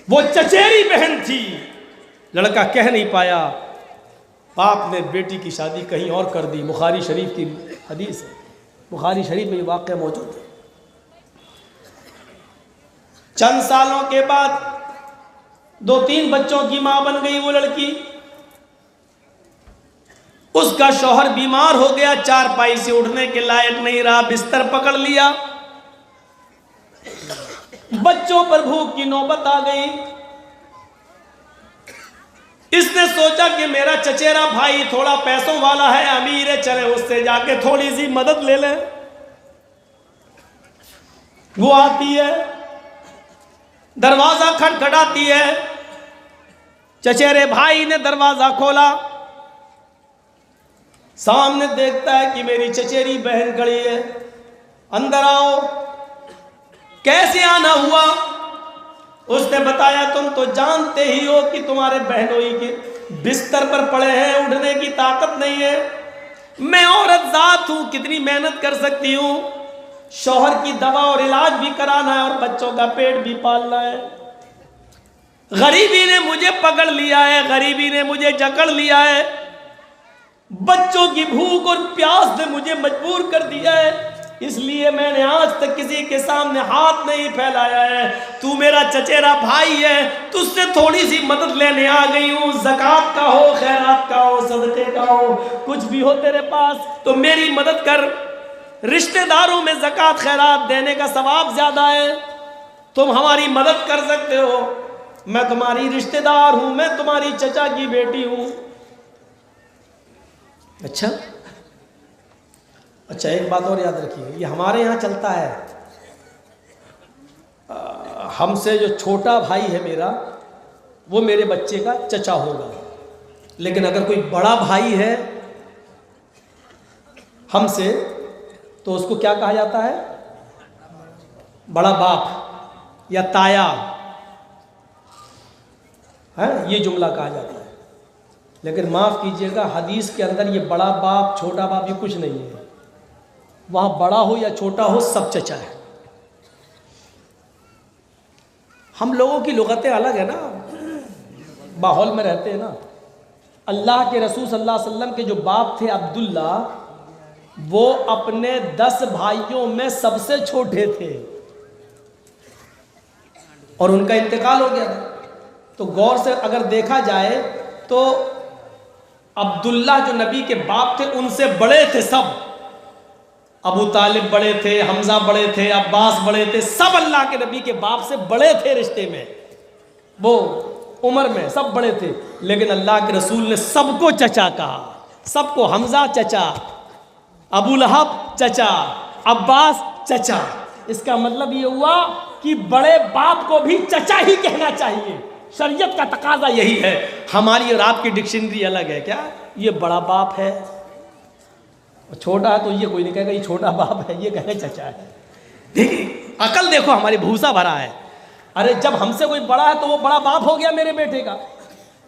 وہ چچیری بہن تھی، لڑکا کہہ نہیں پایا، باپ نے بیٹی کی شادی کہیں اور کر دی۔ بخاری شریف کی حدیث ہے، بخاری شریف میں یہ واقعہ موجود ہے۔ چند سالوں کے بعد 2-3 بچوں کی ماں بن گئی وہ لڑکی۔ اس کا شوہر بیمار ہو گیا، چارپائی سے اٹھنے کے لائق نہیں رہا، بستر پکڑ لیا۔ بچوں پر بھوک کی نوبت آ گئی۔ اس نے سوچا کہ میرا چچیرا بھائی تھوڑا پیسوں والا ہے، امیر ہے، چلے اس سے جا کے تھوڑی سی مدد لے لیں۔ وہ آتی ہے، دروازہ کھٹکھٹاتی ہے، چچیرے بھائی نے دروازہ کھولا، سامنے دیکھتا ہے کہ میری چچیری بہن کھڑی ہے۔ اندر آؤ۔ کیسے آنا ہوا؟ اس نے بتایا تم تو جانتے ہی ہو کہ تمہارے بہنوئی کے بستر پر پڑے ہیں، اٹھنے کی طاقت نہیں ہے، میں عورت ذات ہوں، کتنی محنت کر سکتی ہوں، شوہر کی دوا اور علاج بھی کرانا ہے اور بچوں کا پیٹ بھی پالنا ہے۔ غریبی نے مجھے پکڑ لیا ہے، غریبی نے مجھے جکڑ لیا ہے، بچوں کی بھوک اور پیاس نے مجھے مجبور کر دیا ہے، اس لیے میں نے آج تک کسی کے سامنے ہاتھ نہیں پھیلایا ہے۔ تو میرا چچیرا بھائی ہے، تجھ سے تھوڑی سی مدد لینے آ گئی ہوں، زکوٰۃ کا ہو، خیرات کا ہو، صدقے کا ہو، کچھ بھی ہو تیرے پاس تو میری مدد کر۔ رشتہ داروں میں زکوٰۃ خیرات دینے کا ثواب زیادہ ہے، تم ہماری مدد کر سکتے ہو، میں تمہاری رشتہ دار ہوں، میں تمہاری چچا کی بیٹی ہوں۔ اچھا ایک بات اور یاد رکھیے، یہ ہمارے یہاں چلتا ہے، ہم سے جو چھوٹا بھائی ہے میرا، وہ میرے بچے کا چچا ہوگا، لیکن اگر کوئی بڑا بھائی ہے ہم سے تو اس کو کیا کہا جاتا ہے؟ بڑا باپ یا تایا، یہ جملہ کہا جاتا ہے۔ لیکن معاف کیجئے گا، حدیث کے اندر یہ بڑا باپ چھوٹا باپ یہ کچھ نہیں ہے، وہاں بڑا ہو یا چھوٹا ہو سب چچا ہے۔ ہم لوگوں کی لغتیں الگ ہیں نا، ماحول میں رہتے ہیں نا۔ اللہ کے رسول صلی اللہ علیہ وسلم کے جو باپ تھے عبداللہ، وہ اپنے 10 بھائیوں میں سب سے چھوٹے تھے اور ان کا انتقال ہو گیا تھا۔ تو غور سے اگر دیکھا جائے تو عبداللہ جو نبی کے باپ تھے ان سے بڑے تھے سب، ابو طالب بڑے تھے، حمزہ بڑے تھے، عباس بڑے تھے، سب اللہ کے نبی کے باپ سے بڑے تھے رشتے میں، وہ عمر میں سب بڑے تھے، لیکن اللہ کے رسول نے سب کو چچا کہا، سب کو حمزہ چچا، ابو لہب چچا، عباس چچا۔ اس کا مطلب یہ ہوا کہ بڑے باپ کو بھی چچا ہی کہنا چاہیے، شریعت کا تقاضا یہی ہے۔ ہماری اور آپ کی ڈکشنری الگ ہے، کیا یہ بڑا باپ ہے، چھوٹا ہے تو یہ کوئی نہیں کہے گا یہ چھوٹا باپ ہے، یہ کہے گا چچا ہے۔ دیکھیں عقل دیکھو ہماری بھوسا بھرا ہے۔ ارے جب ہم سے کوئی بڑا ہے تو وہ بڑا باپ ہو گیا میرے بیٹے کا،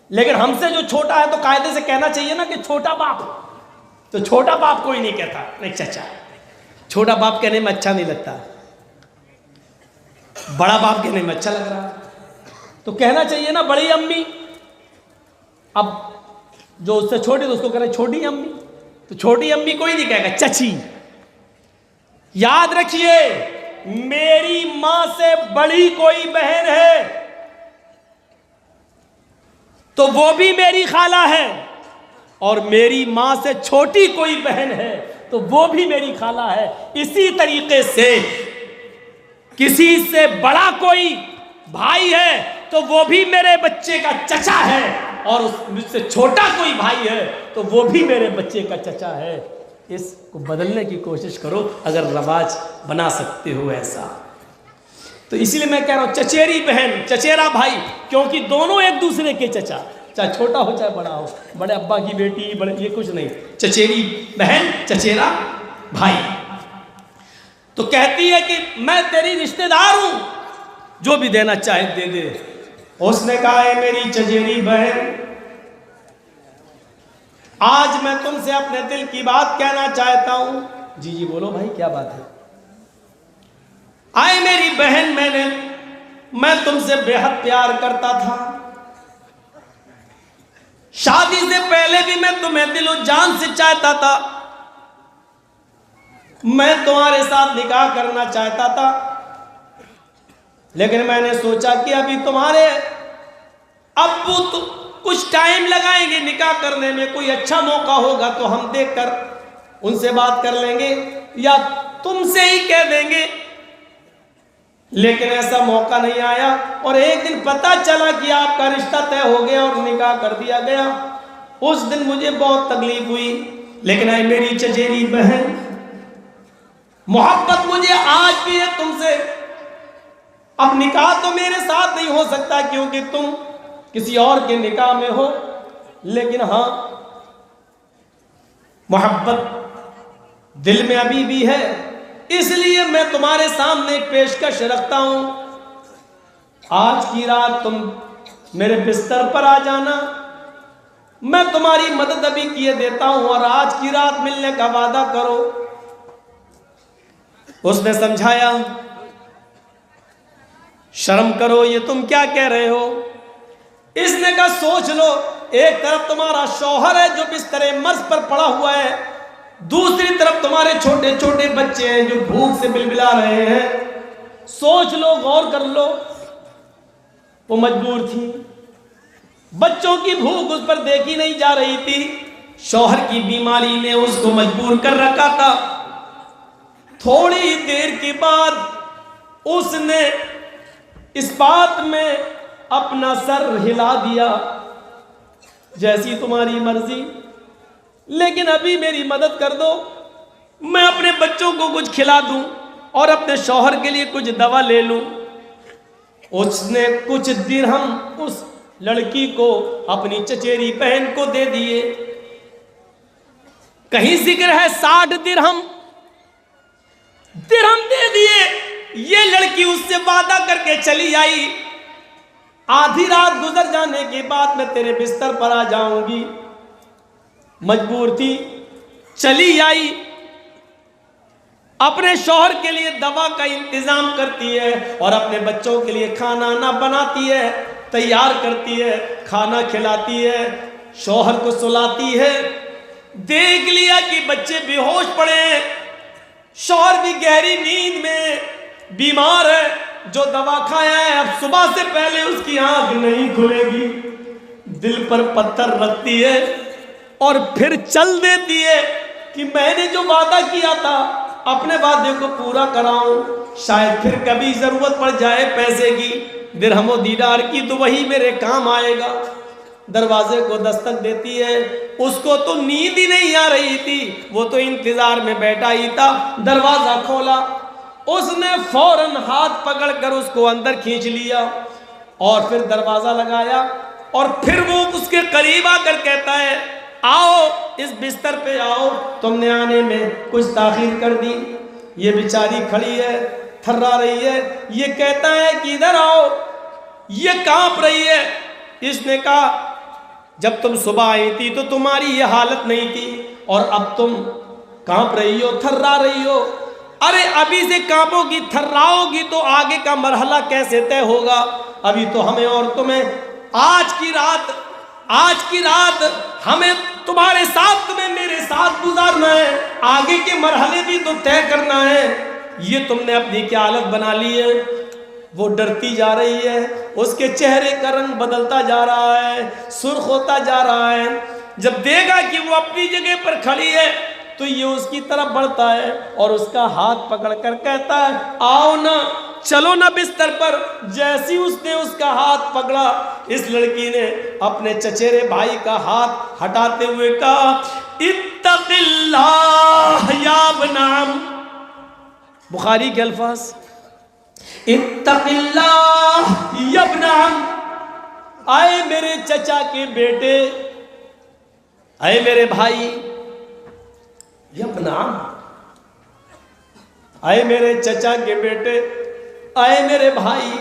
لیکن ہم سے جو چھوٹا ہے تو قاعدے سے کہنا چاہیے نا کہ چھوٹا باپ، تو چھوٹا باپ کوئی نہیں کہتا، نہیں چچا۔ چھوٹا باپ کہنے میں اچھا نہیں لگتا، بڑا باپ کہنے میں اچھا لگ رہا، تو کہنا چاہیے نا بڑی امی۔ اب جو اس سے چھوٹی تو اس کو کہہ رہے چھوٹی امی، تو چھوٹی امی کوئی نہیں کہے گا، چچی۔ یاد رکھیے میری ماں سے بڑی کوئی بہن ہے تو وہ بھی میری خالہ ہے، اور میری ماں سے چھوٹی کوئی بہن ہے تو وہ بھی میری خالہ ہے۔ اسی طریقے سے کسی سے بڑا کوئی بھائی ہے تو وہ بھی میرے بچے کا چچا ہے، اور مجھ سے چھوٹا کوئی بھائی ہے تو وہ بھی میرے بچے کا چچا ہے۔ اس کو بدلنے کی کوشش کرو اگر رواج بنا سکتے ہو ایسا۔ تو اسی لیے میں کہہ رہا ہوں چچیری بہن چچیرا بھائی، کیونکہ دونوں ایک دوسرے کے چچا، چاہے چھوٹا ہو چاہے بڑا ہو، بڑے ابا کی بیٹی بڑے، یہ کچھ نہیں، چچیری بہن چچیرا بھائی۔ تو کہتی ہے کہ میں تیری رشتہ دار ہوں، جو بھی دینا چاہے دے دے۔ اس نے کہا ہے میری چچیری بہن، آج میں تم سے اپنے دل کی بات کہنا چاہتا ہوں۔ جی بولو بھائی کیا بات ہے؟ آئے میری بہن، میں نے میں تم سے بے حد پیار کرتا تھا، شادی سے پہلے بھی میں تمہیں دل و جان سے چاہتا تھا، میں تمہارے ساتھ نکاح کرنا چاہتا تھا، لیکن میں نے سوچا کہ ابھی تمہارے ابو تو کچھ ٹائم لگائیں گے نکاح کرنے میں، کوئی اچھا موقع ہوگا تو ہم دیکھ کر ان سے بات کر لیں گے یا تم سے ہی کہہ دیں گے، لیکن ایسا موقع نہیں آیا، اور ایک دن پتہ چلا کہ آپ کا رشتہ طے ہو گیا اور نکاح کر دیا گیا۔ اس دن مجھے بہت تکلیف ہوئی، لیکن اے میری چچیری بہن، محبت مجھے آج بھی ہے تم سے۔ اب نکاح تو میرے ساتھ نہیں ہو سکتا کیونکہ تم کسی اور کے نکاح میں ہو، لیکن ہاں محبت دل میں ابھی بھی ہے، اس لیے میں تمہارے سامنے ایک پیشکش رکھتا ہوں، آج کی رات تم میرے بستر پر آ جانا، میں تمہاری مدد ابھی کیے دیتا ہوں، اور آج کی رات ملنے کا وعدہ کرو۔ اس نے سمجھایا، شرم کرو، یہ تم کیا کہہ رہے ہو؟ اس نے کہا سوچ لو، ایک طرف تمہارا شوہر ہے جو بستر مرض پر پڑا ہوا ہے، دوسری طرف تمہارے چھوٹے چھوٹے بچے ہیں جو بھوک سے بلبلا رہے ہیں، سوچ لو، غور کر لو۔ وہ مجبور تھی، بچوں کی بھوک اس پر دیکھی نہیں جا رہی تھی، شوہر کی بیماری نے اس کو مجبور کر رکھا تھا۔ تھوڑی دیر کے بعد اس نے اس بات میں اپنا سر ہلا دیا، جیسی تمہاری مرضی، لیکن ابھی میری مدد کر دو، میں اپنے بچوں کو کچھ کھلا دوں اور اپنے شوہر کے لیے کچھ دوا لے لوں۔ اس نے کچھ درہم اس لڑکی کو، اپنی چچیری بہن کو دے دیے، کہیں ذکر ہے 60 درہم دے دیے۔ یہ لڑکی اس سے وعدہ کر کے چلی آئی، آدھی رات گزر جانے کے بعد میں تیرے بستر پر آ جاؤں گی، مجبور تھی، چلی آئی، اپنے شوہر کے لیے دوا کا انتظام کرتی ہے اور اپنے بچوں کے لیے کھانا نہ بناتی ہے، تیار کرتی ہے، کھانا کھلاتی ہے، شوہر کو سلاتی ہے۔ دیکھ لیا کہ بچے بے ہوش پڑے ہیں، شوہر بھی گہری نیند میں بیمار ہے، جو دوا کھایا ہے اب صبح سے پہلے اس کی آنکھ نہیں کھلے گی، دل پر پتھر رکھتی ہے اور پھر چل دیتی ہے کہ میں نے جو وعدہ کیا تھا اپنے وعدے کو پورا کراؤں، شاید پھر کبھی ضرورت پڑ جائے پیسے کی، درہم و دینار کی، تو وہی میرے کام آئے گا۔ دروازے کو دستک دیتی ہے، اس کو تو نیند ہی نہیں آ رہی تھی، وہ تو انتظار میں بیٹھا ہی تھا۔ دروازہ کھولا، اس نے فوراً ہاتھ پکڑ کر اس کو اندر کھینچ لیا اور پھر دروازہ لگایا، اور پھر وہ اس کے قریب آ کر کہتا ہے آؤ اس بستر پہ آؤ، تم نے آنے میں کچھ تاخیر کر دی۔ یہ بیچاری کھڑی ہے، تھرا رہی ہے، یہ کہتا ہے کہ ادھر آؤ، یہ کانپ رہی ہے۔ اس نے کہا جب تم صبح آئی تھی تو تمہاری یہ حالت نہیں تھی، اور اب تم کانپ رہی ہو، تھرا رہی ہو۔ ارے ابھی سے کانپو گی، تھراؤ گی تو آگے کا مرحلہ کیسے طے ہوگا؟ ابھی تو ہمیں اور تمہیں آج کی رات ہمیں تمہارے ساتھ، تمہیں میرے ساتھ گزارنا ہے، آگے کے مرحلے بھی تو طے کرنا ہے۔ یہ تم نے اپنی کیا حالت بنا لی ہے؟ وہ ڈرتی جا رہی ہے، اس کے چہرے کا رنگ بدلتا جا رہا ہے، سرخ ہوتا جا رہا ہے۔ جب دیکھا کہ وہ اپنی جگہ پر کھڑی ہے تو یہ اس کی طرف بڑھتا ہے اور اس کا ہاتھ پکڑ کر کہتا ہے آؤ نا، چلو نا بستر پر۔ جیسی اس نے اس کا ہاتھ پکڑا، اس لڑکی نے اپنے چچیرے بھائی کا ہاتھ ہٹاتے ہوئے کہا اتق اللہ یا ابن عم، بخاری کے الفاظ، اتق اللہ یا ابن عم، آئے میرے چچا کے بیٹے، آئے میرے بھائی، یا ابن عم، آئے میرے چچا کے بیٹے، آئے میرے بھائی،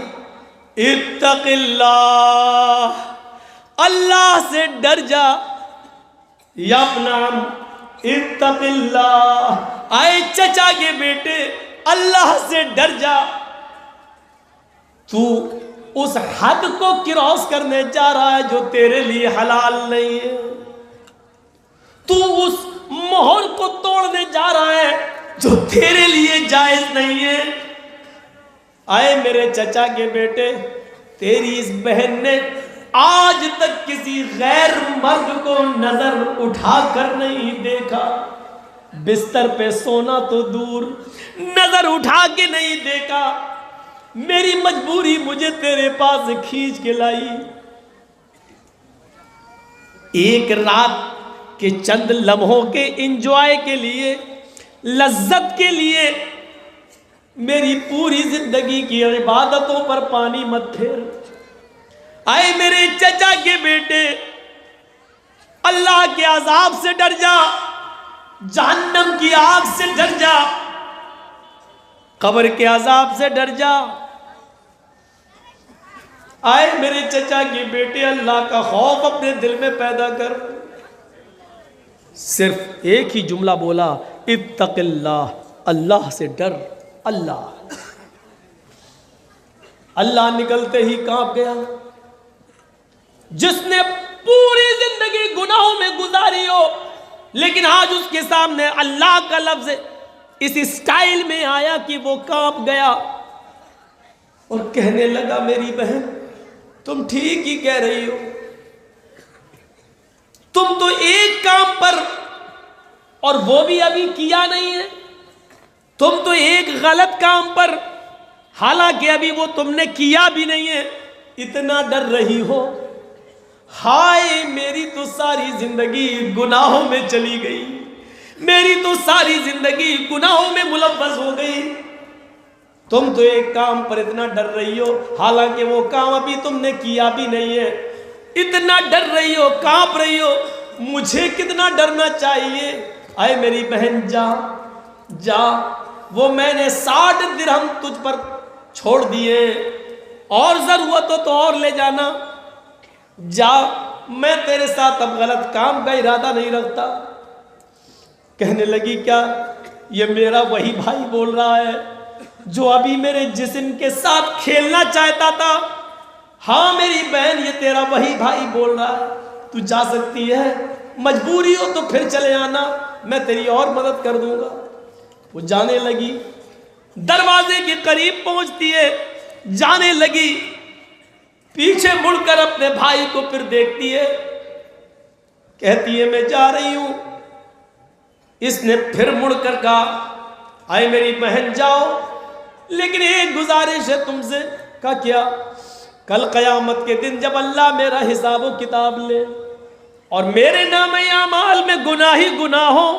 اتق اللہ، اللہ سے ڈر جا، یا ابن عم اتق اللہ، آئے چچا کے بیٹے اللہ سے ڈر جا۔ تو اس حد کو کراس کرنے جا رہا ہے جو تیرے لیے حلال نہیں ہے، تو اس مہر کو توڑنے جا رہا ہے جو تیرے لیے جائز نہیں ہے۔ آئے میرے چچا کے بیٹے، تیری اس بہن نے آج تک کسی غیر مرد کو نظر اٹھا کر نہیں دیکھا، بستر پہ سونا تو دور، نظر اٹھا کے نہیں دیکھا۔ میری مجبوری مجھے تیرے پاس کھینچ کے لائی۔ ایک رات کے چند لمحوں کے انجوائے کے لیے، لذت کے لیے میری پوری زندگی کی عبادتوں پر پانی مت پھیر۔ آئے میرے چچا کے بیٹے، اللہ کے عذاب سے ڈر جا، جہنم کی آگ سے ڈر جا، قبر کے عذاب سے ڈر جا۔ آئے میرے چچا کے بیٹے، اللہ کا خوف اپنے دل میں پیدا کر۔ صرف ایک ہی جملہ بولا، اتق اللہ، اللہ سے ڈر۔ اللہ اللہ نکلتے ہی کانپ گیا۔ جس نے پوری زندگی گناہوں میں گزاری ہو، لیکن آج اس کے سامنے اللہ کا لفظ اس اسٹائل میں آیا کہ وہ کانپ گیا اور کہنے لگا، میری بہن تم ٹھیک ہی کہہ رہی ہو، تم تو ایک کام پر، اور وہ بھی ابھی کیا نہیں ہے، تم تو ایک غلط کام پر، حالانکہ ابھی وہ تم نے کیا بھی نہیں ہے، اتنا ڈر رہی ہو۔ ہائے میری تو ساری زندگی گناہوں میں چلی گئی، میری تو ساری زندگی گناہوں میں ملوث ہو گئی۔ تم تو ایک کام پر اتنا ڈر رہی ہو، حالانکہ وہ کام ابھی تم نے کیا بھی نہیں ہے، اتنا ڈر رہی ہو، کانپ رہی ہو، مجھے کتنا ڈرنا چاہیے۔ اے میری بہن جا جا، وہ میں نے 60 درہم تجھ پر چھوڑ دیے، اور ضرورت ہو تو اور لے جانا، جا، میں تیرے ساتھ اب غلط کام کا ارادہ نہیں رکھتا۔ کہنے لگی، کیا یہ میرا وہی بھائی بول رہا ہے جو ابھی میرے جسم کے ساتھ کھیلنا چاہتا تھا؟ ہاں میری بہن، یہ تیرا وہی بھائی بول رہا ہے، تو جا سکتی ہے، مجبوری ہو تو پھر چلے آنا، میں تیری اور مدد کر دوں گا۔ وہ جانے لگی، دروازے کے قریب پہنچتی ہے، جانے لگی، پیچھے مڑ کر اپنے بھائی کو پھر دیکھتی ہے، کہتی ہے میں جا رہی ہوں۔ اس نے پھر مڑ کر کہا، آئے میری بہن جاؤ، لیکن ایک گزارش ہے تم سے۔ کہا کیا؟ کل قیامت کے دن جب اللہ میرا حساب و کتاب لے اور میرے نام اعمال میں گناہ ہی گناہ ہو،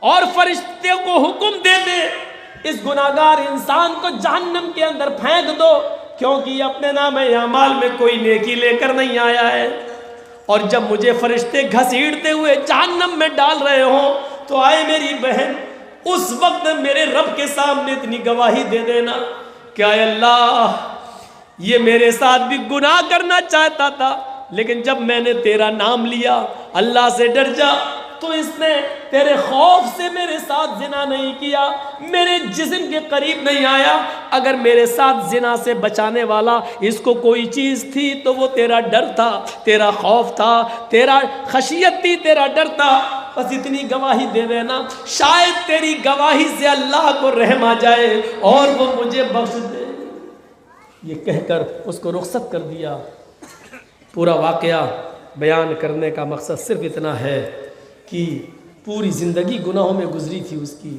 اور فرشتے کو حکم دے دے اس گناہگار انسان کو جہنم کے اندر پھینک دو، کیونکہ یہ اپنے نام اعمال میں کوئی نیکی لے کر نہیں آیا ہے، اور جب مجھے فرشتے گھسیٹتے ہوئے جہنم میں ڈال رہے ہوں، تو آئے میری بہن اس وقت میرے رب کے سامنے اتنی گواہی دے دینا کہ اے اللہ، یہ میرے ساتھ بھی گناہ کرنا چاہتا تھا، لیکن جب میں نے تیرا نام لیا، اللہ سے ڈر جا، تو اس نے تیرے خوف سے میرے ساتھ زنا نہیں کیا، میرے جسم کے قریب نہیں آیا۔ اگر میرے ساتھ زنا سے بچانے والا اس کو کوئی چیز تھی تو وہ تیرا ڈر تھا، تیرا خوف تھا، تیرا خشیت تھی، تیرا ڈر تھا۔ بس اتنی گواہی دے دینا، شاید تیری گواہی سے اللہ کو رحم آ جائے اور وہ مجھے بخش دے۔ یہ کہہ کر اس کو رخصت کر دیا۔ پورا واقعہ بیان کرنے کا مقصد صرف اتنا ہے کہ پوری زندگی گناہوں میں گزری تھی اس کی،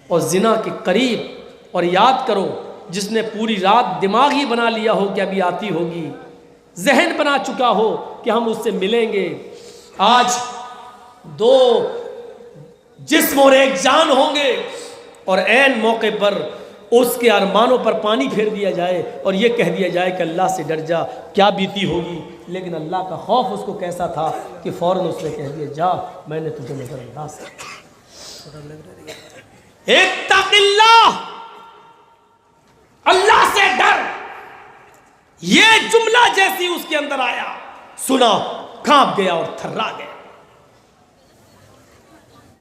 اور زنا کے قریب، اور یاد کرو جس نے پوری رات دماغ ہی بنا لیا ہو کہ ابھی آتی ہوگی، ذہن بنا چکا ہو کہ ہم اس سے ملیں گے، آج دو جسم اور ایک جان ہوں گے، اور عین موقع پر اس کے ارمانوں پر پانی پھیر دیا جائے اور یہ کہہ دیا جائے کہ اللہ سے ڈر جا، کیا بیتی ہوگی۔ لیکن اللہ کا خوف اس کو کیسا تھا کہ فوراً اس نے کہہ دیا، جا، میں نے تجھے نظر انداز کیا۔ اتق اللہ، اللہ سے ڈر، یہ جملہ جیسی اس کے اندر آیا، سنا، کانپ گیا اور تھرا گیا۔